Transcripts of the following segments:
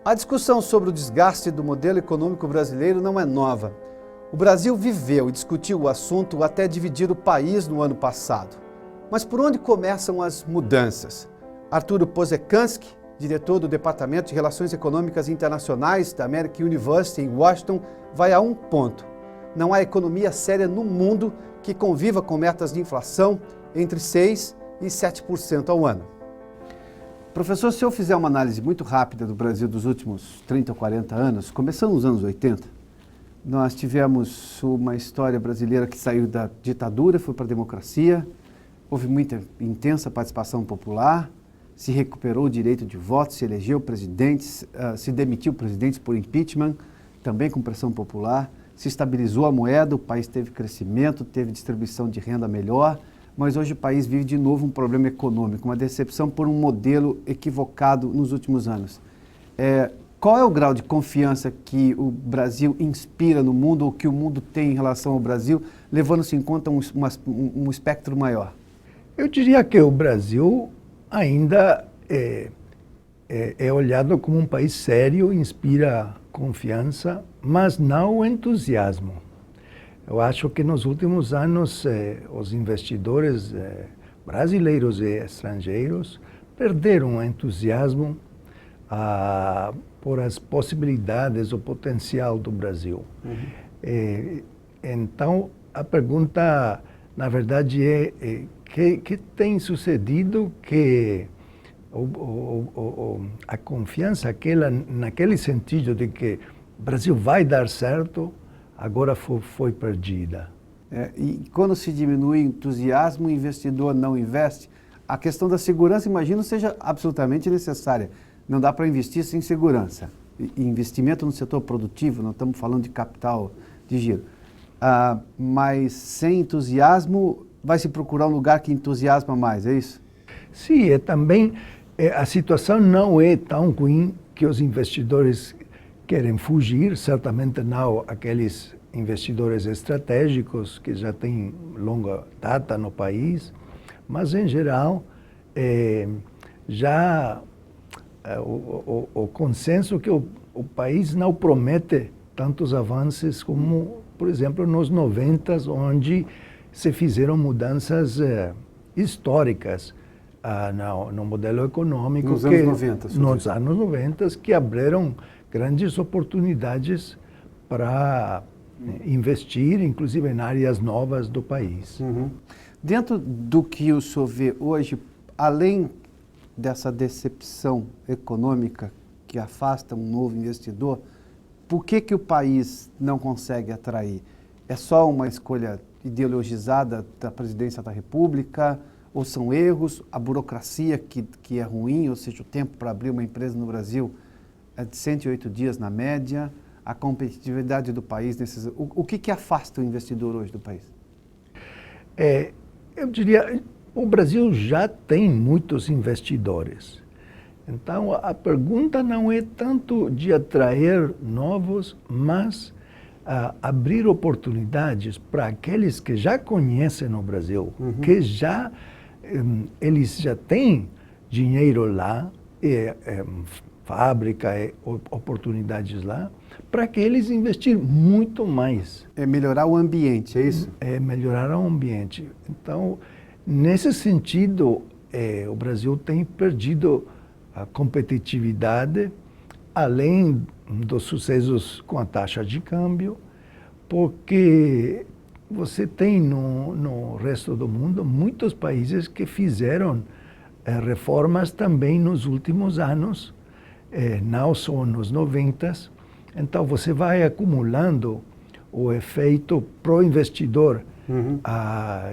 A discussão sobre o desgaste do modelo econômico brasileiro não é nova. O Brasil viveu e discutiu o assunto até dividir o país no ano passado. Mas por onde começam as mudanças? Arturo Pozekansky, diretor do Departamento de Relações Econômicas Internacionais da American University em Washington, vai a um ponto. Não há economia séria no mundo que conviva com metas de inflação entre 6% e 7% ao ano. Professor, se eu fizer uma análise muito rápida do Brasil dos últimos 30 ou 40 anos, começando nos anos 80, nós tivemos uma história brasileira que saiu da ditadura, foi para a democracia, houve muita intensa participação popular, se recuperou o direito de voto, se elegeu presidentes, se demitiu presidentes por impeachment, também com pressão popular, se estabilizou a moeda, o país teve crescimento, teve distribuição de renda melhor, mas hoje o país vive de novo um problema econômico, uma decepção por um modelo equivocado nos últimos anos. Qual é o grau de confiança que o Brasil inspira no mundo ou que o mundo tem em relação ao Brasil, levando-se em conta um espectro maior? Eu diria que o Brasil ainda é olhado como um país sério, inspira confiança, mas não entusiasmo. Eu acho que nos últimos anos os investidores brasileiros e estrangeiros perderam o entusiasmo por as possibilidades, o potencial do Brasil. Uhum. Então, a pergunta, na verdade, é que tem sucedido que a confiança naquele sentido de que o Brasil vai dar certo, agora foi perdida. E quando se diminui o entusiasmo, o investidor não investe. A questão da segurança, imagino, seja absolutamente necessária. Não dá para investir sem segurança. Investimento no setor produtivo, não estamos falando de capital de giro. Mas sem entusiasmo, vai se procurar um lugar que entusiasma mais, é isso? Sim, também a situação não é tão ruim que os investidores querem fugir, certamente não aqueles investidores estratégicos que já têm longa data no país, mas em geral já o consenso que o país não promete tantos avanços como, por exemplo, nos 90, onde se fizeram mudanças históricas no modelo econômico. Nos anos 90. Nos anos 90, que abriram grandes oportunidades para investir, inclusive em áreas novas do país. Uhum. Dentro do que o senhor vê hoje, além dessa decepção econômica que afasta um novo investidor, por que o país não consegue atrair? É só uma escolha ideologizada da presidência da República? Ou são erros? A burocracia que é ruim, ou seja, o tempo para abrir uma empresa no Brasil é de 108 dias na média, a competitividade do país nesses... O que afasta o investidor hoje do país? Eu diria, o Brasil já tem muitos investidores. Então, a pergunta não é tanto de atrair novos, mas abrir oportunidades para aqueles que já conhecem o Brasil, uhum, que eles já têm dinheiro lá, fábrica, oportunidades lá, para que eles investirem muito mais. É melhorar o ambiente, é isso? É melhorar o ambiente. Então, nesse sentido, o Brasil tem perdido a competitividade, além dos sucessos com a taxa de câmbio, porque você tem no resto do mundo muitos países que fizeram reformas também nos últimos anos, não só nos 90. Então você vai acumulando o efeito pro investidor, uhum,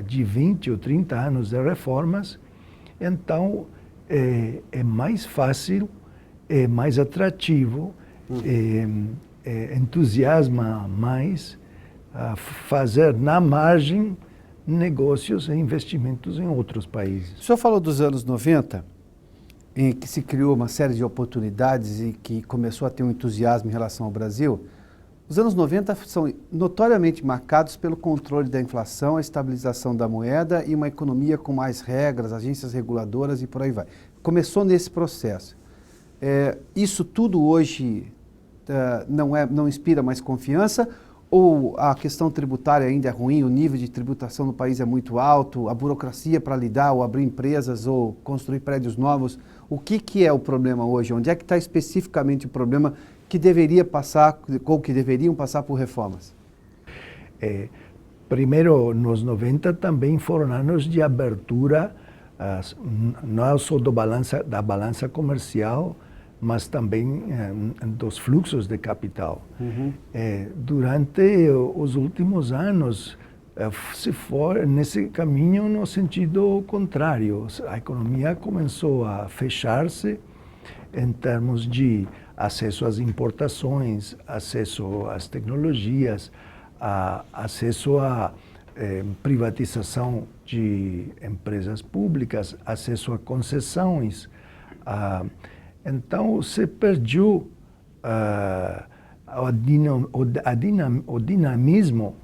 de 20 ou 30 anos de reformas. Então é mais fácil, é mais atrativo, uhum, entusiasma mais fazer na margem negócios e investimentos em outros países. O senhor falou dos anos 90, em que se criou uma série de oportunidades e que começou a ter um entusiasmo em relação ao Brasil. Os anos 90 são notoriamente marcados pelo controle da inflação, a estabilização da moeda e uma economia com mais regras, agências reguladoras e por aí vai. Começou nesse processo. Isso tudo hoje não inspira mais confiança? Ou a questão tributária ainda é ruim, o nível de tributação no país é muito alto, a burocracia para lidar ou abrir empresas ou construir prédios novos? O que é o problema hoje? Onde é que está especificamente o problema que deveria passar, ou que deveriam passar por reformas? Primeiro, nos 90 também foram anos de abertura, não só da balança comercial, mas também dos fluxos de capital. Uhum. Durante os últimos anos, se foi nesse caminho no sentido contrário. A economia começou a fechar-se em termos de acesso às importações, acesso às tecnologias, acesso à privatização de empresas públicas, acesso a concessões. Então, se perdeu o dinamismo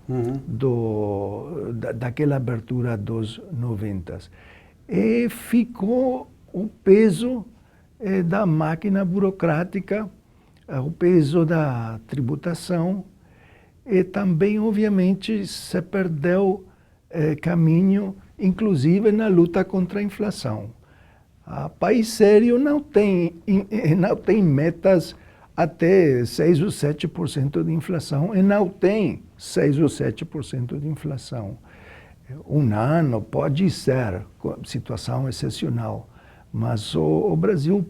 daquela abertura dos 90. E ficou o peso da máquina burocrática, o peso da tributação, e também, obviamente, se perdeu caminho, inclusive na luta contra a inflação. País sério não tem metas até 6 ou 7% de inflação, e não tem 6 ou 7% de inflação. Um ano pode ser situação excepcional, mas o Brasil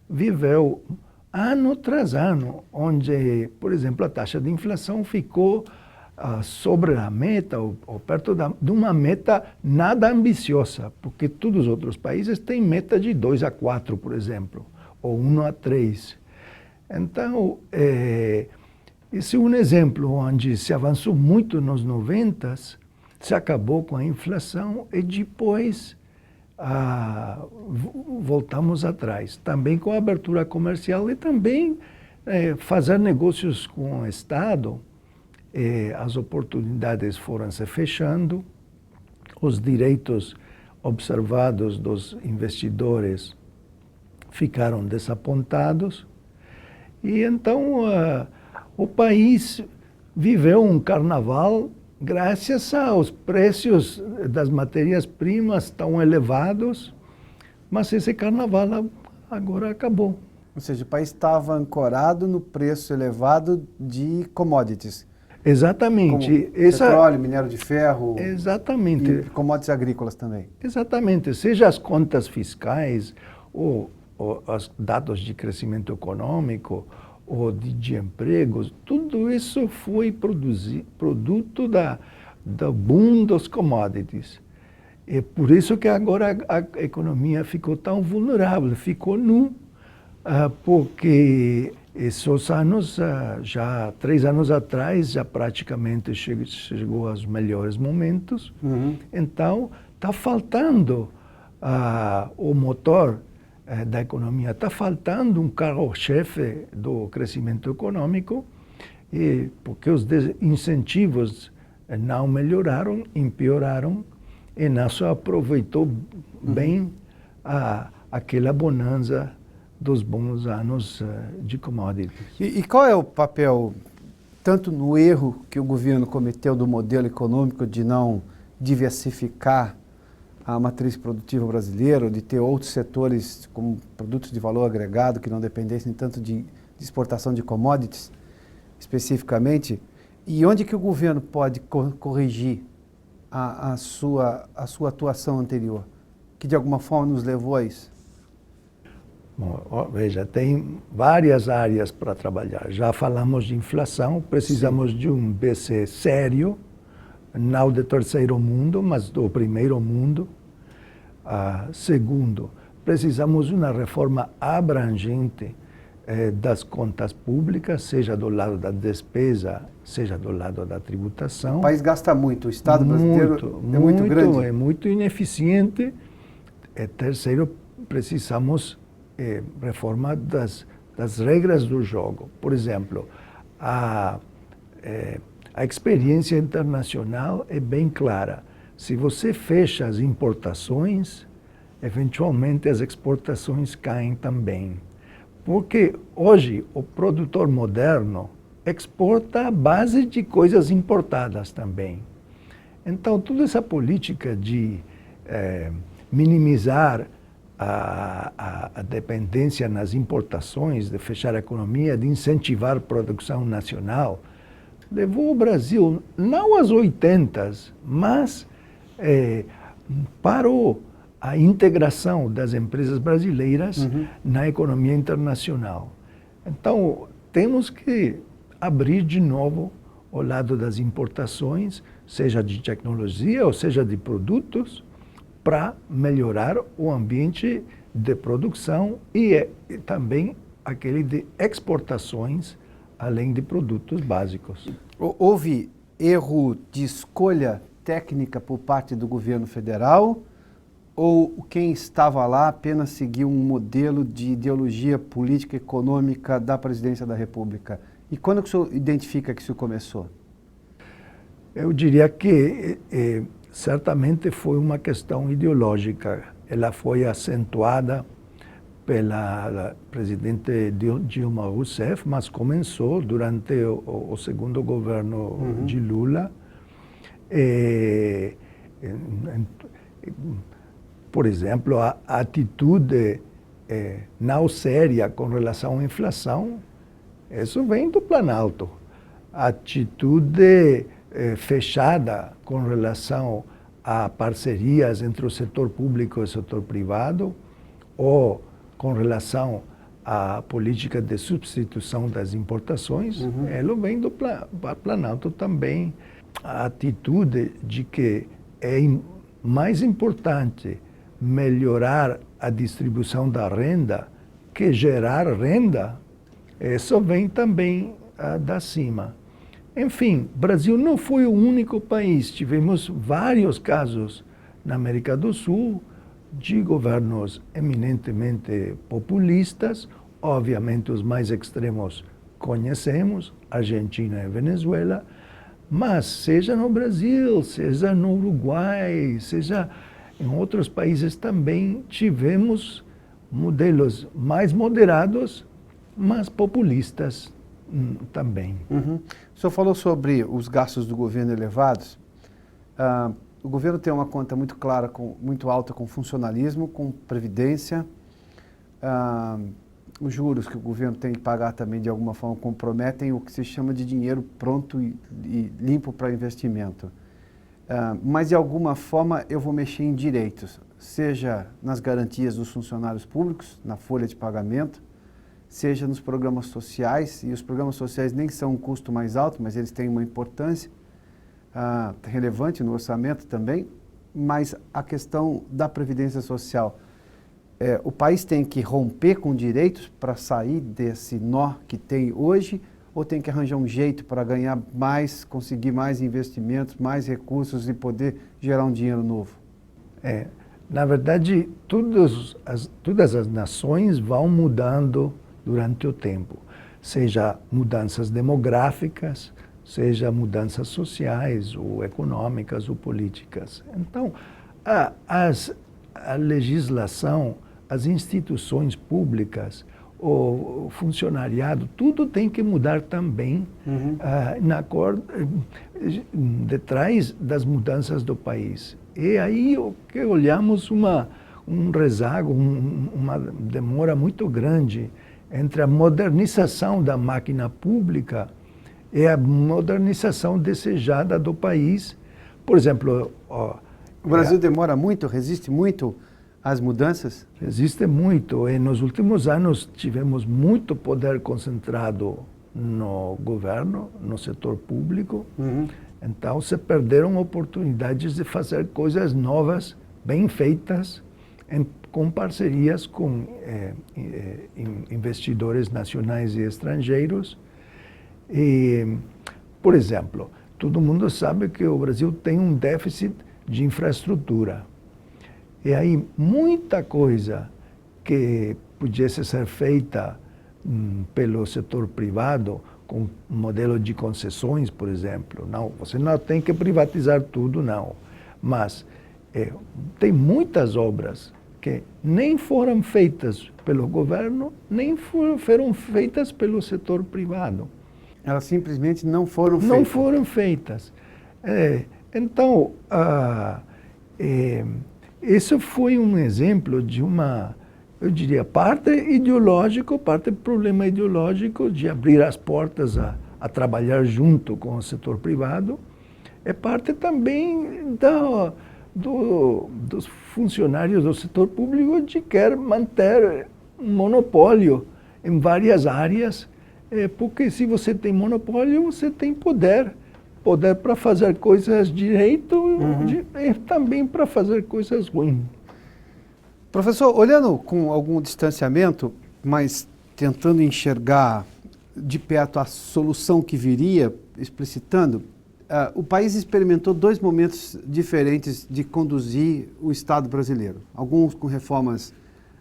viveu ano tras ano, onde, por exemplo, a taxa de inflação ficou sobre a meta, ou perto de uma meta nada ambiciosa, porque todos os outros países têm meta de 2 a 4, por exemplo, ou 1 a 3. Então, esse é um exemplo onde se avançou muito nos 90, se acabou com a inflação e depois voltamos atrás. Também com a abertura comercial e também fazer negócios com o Estado. As oportunidades foram se fechando, os direitos observados dos investidores ficaram desapontados, e então o país viveu um carnaval graças aos preços das matérias-primas tão elevados, mas esse carnaval agora acabou. Ou seja, o país estava ancorado no preço elevado de commodities. Exatamente. Petróleo, minério de ferro. Exatamente. E commodities agrícolas também. Exatamente. Seja as contas fiscais, ou os dados de crescimento econômico, ou de empregos, tudo isso foi produto do boom dos commodities. É por isso que agora a economia ficou tão vulnerável, ficou porque esses anos, já 3 anos atrás, já praticamente chegou aos melhores momentos. Uhum. Então, está faltando o motor da economia, está faltando um carro-chefe do crescimento econômico, porque os incentivos não melhoraram, empeoraram, e não só aproveitou bem aquela bonança dos bons anos de commodities. E qual é o papel, tanto no erro que o governo cometeu do modelo econômico de não diversificar a matriz produtiva brasileira, de ter outros setores como produtos de valor agregado que não dependessem tanto de exportação de commodities, especificamente, e onde que o governo pode corrigir a sua atuação anterior, que de alguma forma nos levou a isso? Bom, veja, tem várias áreas para trabalhar. Já falamos de inflação, precisamos de um BC sério, não do terceiro mundo, mas do primeiro mundo. Segundo, precisamos de uma reforma abrangente das contas públicas, seja do lado da despesa, seja do lado da tributação. O país gasta muito, o Estado brasileiro é muito grande. É muito ineficiente. Terceiro, precisamos reforma das regras do jogo. Por exemplo, a experiência internacional é bem clara. Se você fecha as importações, eventualmente as exportações caem também. Porque hoje o produtor moderno exporta a base de coisas importadas também. Então, toda essa política de minimizar a dependência nas importações, de fechar a economia, de incentivar a produção nacional, levou o Brasil, não às 80, mas parou a integração das empresas brasileiras na economia internacional. Então, temos que abrir de novo o lado das importações, seja de tecnologia ou seja de produtos, para melhorar o ambiente de produção e também aquele de exportações, além de produtos básicos. Houve erro de escolha técnica por parte do governo federal ou quem estava lá apenas seguiu um modelo de ideologia política e econômica da presidência da República? E quando que o senhor identifica que isso começou? Eu diria que certamente foi uma questão ideológica. Ela foi acentuada pela presidente Dilma Rousseff, mas começou durante o segundo governo de Lula. Por exemplo, a atitude não séria com relação à inflação, isso vem do Planalto. A atitude fechada com relação a parcerias entre o setor público e o setor privado, ou com relação à política de substituição das importações, ela vem do Planalto também. A atitude de que é mais importante melhorar a distribuição da renda que gerar renda, isso vem também da cima. Enfim, o Brasil não foi o único país. Tivemos vários casos na América do Sul de governos eminentemente populistas. Obviamente, os mais extremos conhecemos, Argentina e Venezuela, mas seja no Brasil, seja no Uruguai, seja em outros países também, tivemos modelos mais moderados, mas populistas também. O senhor falou sobre os gastos do governo elevados. O governo tem uma conta muito clara, muito alta com funcionalismo, com previdência. Os juros que o governo tem que pagar também, de alguma forma, comprometem o que se chama de dinheiro pronto e limpo para investimento. Mas, de alguma forma, eu vou mexer em direitos, seja nas garantias dos funcionários públicos, na folha de pagamento, seja nos programas sociais, e os programas sociais nem são um custo mais alto, mas eles têm uma importância relevante no orçamento também, mas a questão da previdência social, o país tem que romper com direitos para sair desse nó que tem hoje, ou tem que arranjar um jeito para ganhar mais, conseguir mais investimentos, mais recursos e poder gerar um dinheiro novo? Na verdade, todas as nações vão mudando durante o tempo, seja mudanças demográficas, seja mudanças sociais, ou econômicas, ou políticas. Então, a legislação, as instituições públicas, o funcionariado, tudo tem que mudar também detrás das mudanças do país. E aí o que olhamos um rezago, uma demora muito grande entre a modernização da máquina pública e a modernização desejada do país. Por exemplo, o Brasil demora muito, resiste muito às mudanças? Resiste muito. E nos últimos anos tivemos muito poder concentrado no governo, no setor público. Então se perderam oportunidades de fazer coisas novas, bem feitas, com parcerias com investidores nacionais e estrangeiros. E, por exemplo, todo mundo sabe que o Brasil tem um déficit de infraestrutura. E aí muita coisa que pudesse ser feita pelo setor privado, com um modelo de concessões, por exemplo. Não, você não tem que privatizar tudo, não. Mas tem muitas obras que nem foram feitas pelo governo, nem foram feitas pelo setor privado. Elas simplesmente não foram feitas. Não foram feitas. Então, esse foi um exemplo de uma, eu diria, parte ideológico, parte problema ideológico de abrir as portas a trabalhar junto com o setor privado. É parte também dos funcionários do setor público de querer manter um monopólio em várias áreas, porque se você tem monopólio, você tem poder para fazer coisas direito e também para fazer coisas ruins. Professor, olhando com algum distanciamento, mas tentando enxergar de perto a solução que viria, explicitando, o país experimentou 2 momentos diferentes de conduzir o Estado brasileiro. Alguns com reformas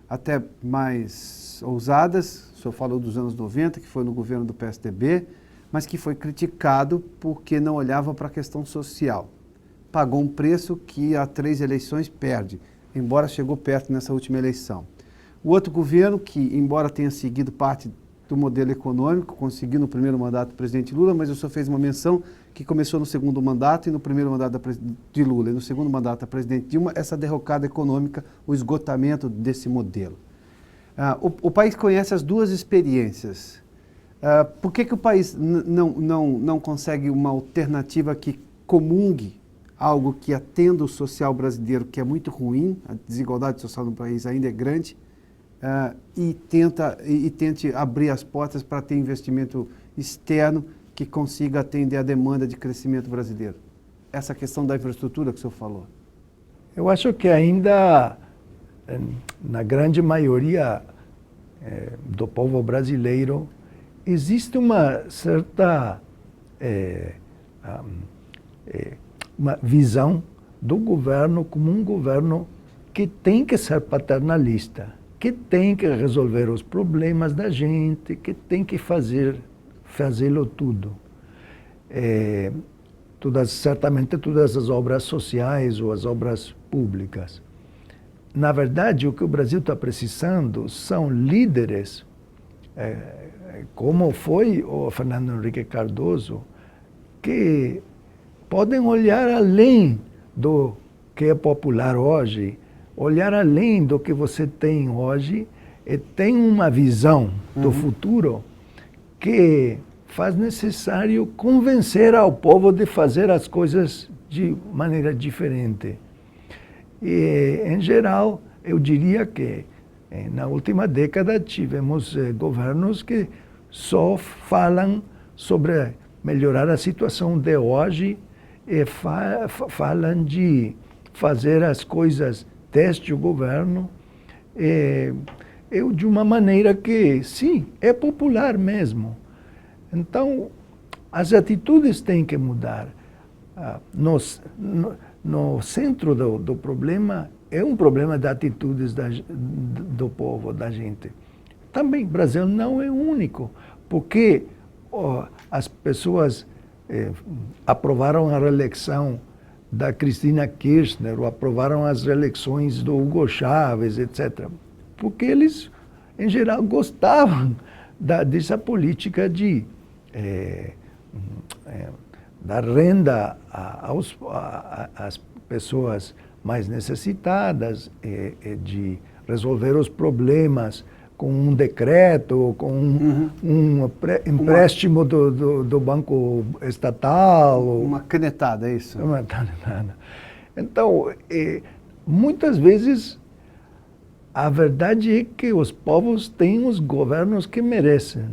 até mais ousadas, o senhor falou dos anos 90, que foi no governo do PSDB, mas que foi criticado porque não olhava para a questão social. Pagou um preço que há 3 eleições perde, embora chegou perto nessa última eleição. O outro governo, que embora tenha seguido parte do modelo econômico, conseguiu no primeiro mandato do presidente Lula, mas o senhor fez uma menção que começou no segundo mandato e no primeiro mandato de Lula e no segundo mandato da presidente Dilma, essa derrocada econômica, o esgotamento desse modelo. O país conhece as 2 experiências. Por que o país não consegue uma alternativa que comungue algo que atenda o social brasileiro, que é muito ruim, a desigualdade social no país ainda é grande, e tente abrir as portas para ter investimento externo que consiga atender a demanda de crescimento brasileiro? Essa questão da infraestrutura que o senhor falou. Eu acho que ainda, na grande maioria do povo brasileiro, existe uma certa uma visão do governo como um governo que tem que ser paternalista, que tem que resolver os problemas da gente, que tem que fazê-lo tudo. Certamente todas as obras sociais ou as obras públicas. Na verdade, o que o Brasil está precisando são líderes, como foi o Fernando Henrique Cardoso, que podem olhar além do que é popular hoje, olhar além do que você tem hoje e tem uma visão do futuro que faz necessário convencer ao povo de fazer as coisas de maneira diferente. E, em geral, eu diria que na última década tivemos governos que só falam sobre melhorar a situação de hoje e falam de fazer as coisas deste governo de uma maneira que, sim, é popular mesmo. Então, as atitudes têm que mudar. No centro do problema é um problema de atitudes do povo, da gente. Também, o Brasil não é único, porque as pessoas aprovaram a reeleição da Cristina Kirchner, ou aprovaram as reeleições do Hugo Chávez, etc. Porque eles, em geral, gostavam dessa política de dar renda às pessoas mais necessitadas, de resolver os problemas com um decreto, com um empréstimo do Banco Estatal. Uma canetada, é isso? Uma canetada. Então, muitas vezes, a verdade é que os povos têm os governos que merecem.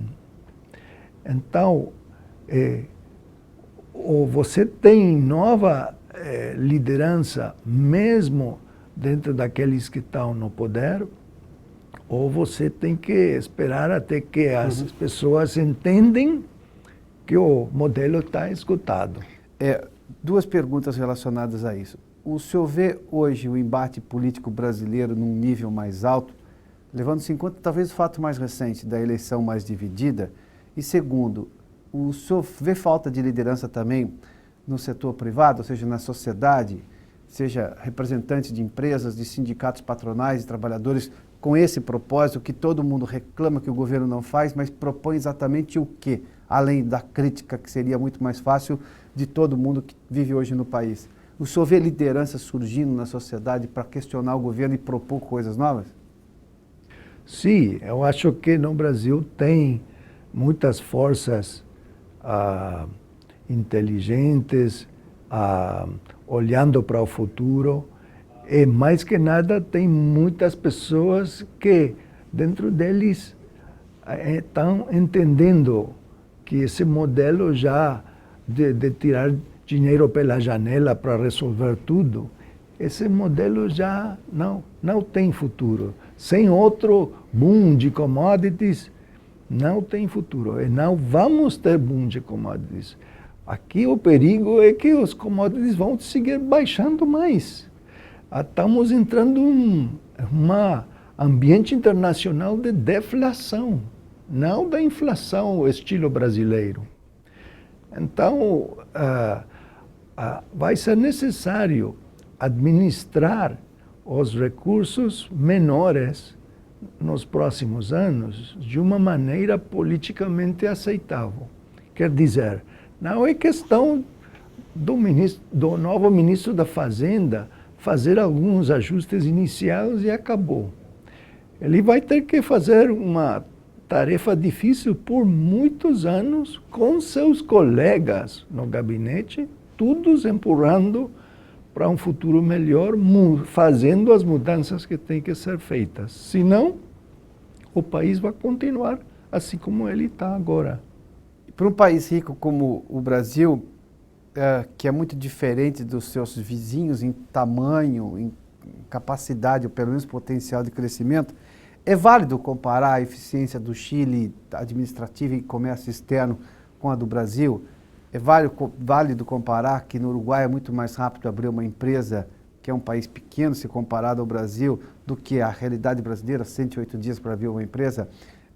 Então, ou você tem nova liderança, mesmo dentro daqueles que estão no poder, ou você tem que esperar até que as pessoas entendem que o modelo está esgotado. 2 perguntas relacionadas a isso. O senhor vê hoje o embate político brasileiro num nível mais alto, levando-se em conta talvez o fato mais recente da eleição mais dividida? E segundo, o senhor vê falta de liderança também no setor privado, ou seja, na sociedade? seja representante de empresas, de sindicatos patronais, de trabalhadores, com esse propósito que todo mundo reclama que o governo não faz, mas propõe exatamente o quê? Além da crítica que seria muito mais fácil de todo mundo que vive hoje no país. O senhor vê liderança surgindo na sociedade para questionar o governo e propor coisas novas? Sim, eu acho que no Brasil tem muitas forças inteligentes, olhando para o futuro. E mais que nada, tem muitas pessoas que dentro deles estão entendendo que esse modelo já de tirar dinheiro pela janela para resolver tudo, esse modelo já não tem futuro. Sem outro boom de commodities, não tem futuro. E não vamos ter boom de commodities. Aqui o perigo é que os commodities vão seguir baixando mais. Estamos entrando em um ambiente internacional de deflação, não da inflação, estilo brasileiro. Então, vai ser necessário administrar os recursos menores nos próximos anos de uma maneira politicamente aceitável. Quer dizer, não é questão do novo ministro da Fazenda fazer alguns ajustes iniciais e acabou. Ele vai ter que fazer uma tarefa difícil por muitos anos com seus colegas no gabinete, todos empurrando para um futuro melhor, fazendo as mudanças que têm que ser feitas. Senão, o país vai continuar assim como ele está agora. Para um país rico como o Brasil, que é muito diferente dos seus vizinhos em tamanho, em capacidade, ou pelo menos potencial de crescimento, é válido comparar a eficiência do Chile administrativa e comércio externo com a do Brasil? É válido comparar que no Uruguai é muito mais rápido abrir uma empresa, que é um país pequeno se comparado ao Brasil, do que a realidade brasileira, 108 dias para abrir uma empresa?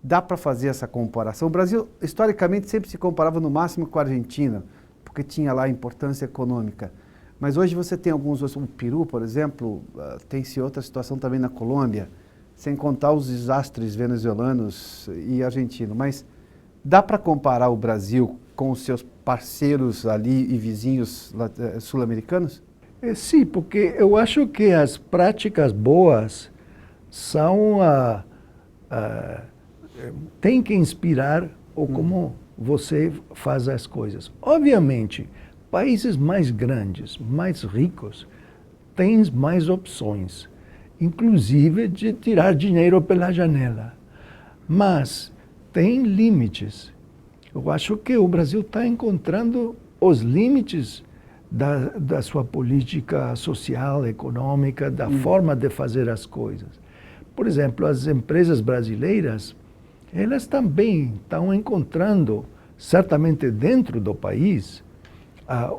Dá para fazer essa comparação? O Brasil, historicamente, sempre se comparava no máximo com a Argentina, porque tinha lá importância econômica. Mas hoje você tem alguns, o Peru, por exemplo, tem-se outra situação também na Colômbia, sem contar os desastres venezuelanos e argentinos. Mas dá para comparar o Brasil com os seus parceiros ali e vizinhos sul-americanos? Sim, porque eu acho que as práticas boas são tem que inspirar o como você faz as coisas. Obviamente, países mais grandes, mais ricos, têm mais opções, inclusive de tirar dinheiro pela janela. Mas tem limites. Eu acho que o Brasil está encontrando os limites da sua política social, econômica, da forma de fazer as coisas. Por exemplo, as empresas brasileiras, elas também estão encontrando, certamente dentro do país,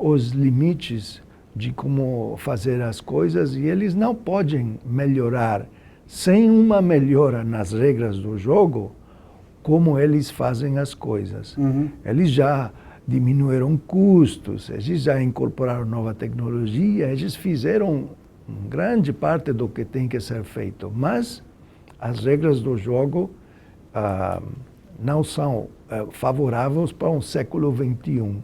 os limites de como fazer as coisas, e eles não podem melhorar sem uma melhora nas regras do jogo, como eles fazem as coisas. Eles já diminuíram custos, eles já incorporaram nova tecnologia, eles fizeram grande parte do que tem que ser feito, mas as regras do jogo não são favoráveis para um século XXI.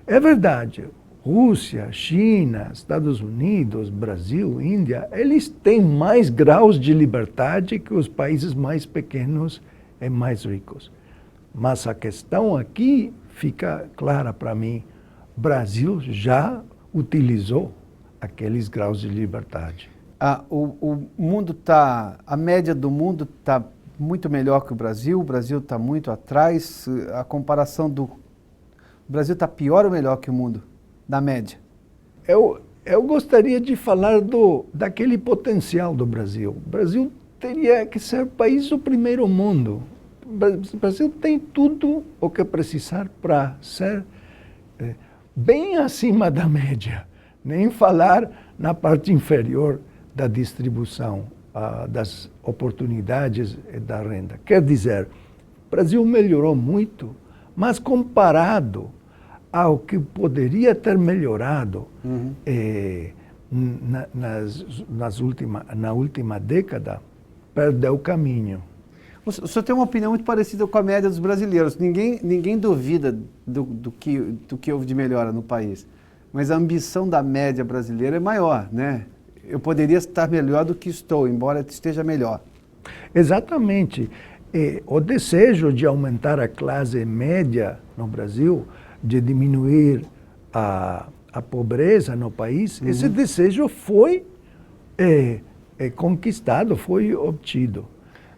É verdade, Rússia, China, Estados Unidos, Brasil, Índia, eles têm mais graus de liberdade que os países mais pequenos e mais ricos. Mas a questão aqui fica clara para mim. O Brasil já utilizou aqueles graus de liberdade. O mundo está, a média do mundo está muito melhor que o Brasil está muito atrás. A comparação o Brasil está pior ou melhor que o mundo, na média? Eu gostaria de falar daquele potencial do Brasil. O Brasil teria que ser país do primeiro mundo. O Brasil tem tudo o que precisar para ser bem acima da média, nem falar na parte inferior da distribuição das oportunidades e da renda. Quer dizer, o Brasil melhorou muito, mas comparado ao que poderia ter melhorado, na última década, perdeu o caminho. O senhor tem uma opinião muito parecida com a média dos brasileiros. Ninguém duvida do que houve de melhora no país. Mas a ambição da média brasileira é maior, né? Eu poderia estar melhor do que estou, embora esteja melhor. Exatamente. O desejo de aumentar a classe média no Brasil, de diminuir a pobreza no país, esse desejo foi conquistado, foi obtido.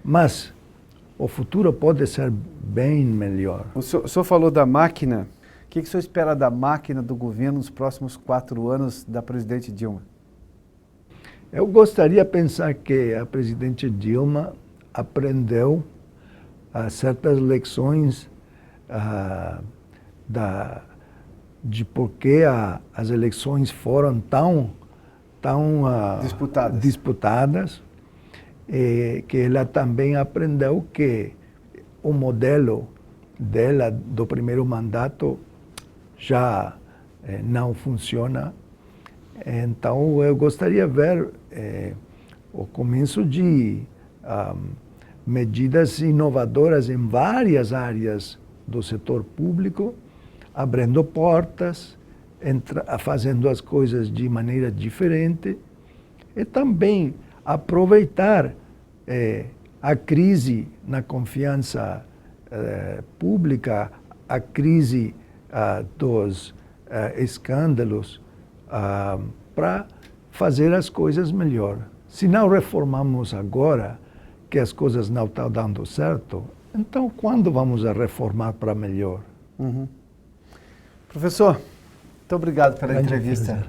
Mas o futuro pode ser bem melhor. O senhor falou da máquina. O que o senhor espera da máquina do governo nos próximos 4 anos da presidente Dilma? Eu gostaria de pensar que a presidente Dilma aprendeu certas lições de por que as eleições foram tão disputadas. Que ela também aprendeu que o modelo dela do primeiro mandato já não funciona. Então, eu gostaria de ver o começo de medidas inovadoras em várias áreas do setor público, abrindo portas, fazendo as coisas de maneira diferente e também aproveitar a crise na confiança pública, a crise dos escândalos, para fazer as coisas melhor. Se não reformamos agora, que as coisas não estão dando certo, então quando vamos a reformar para melhor? Professor, muito obrigado pela entrevista.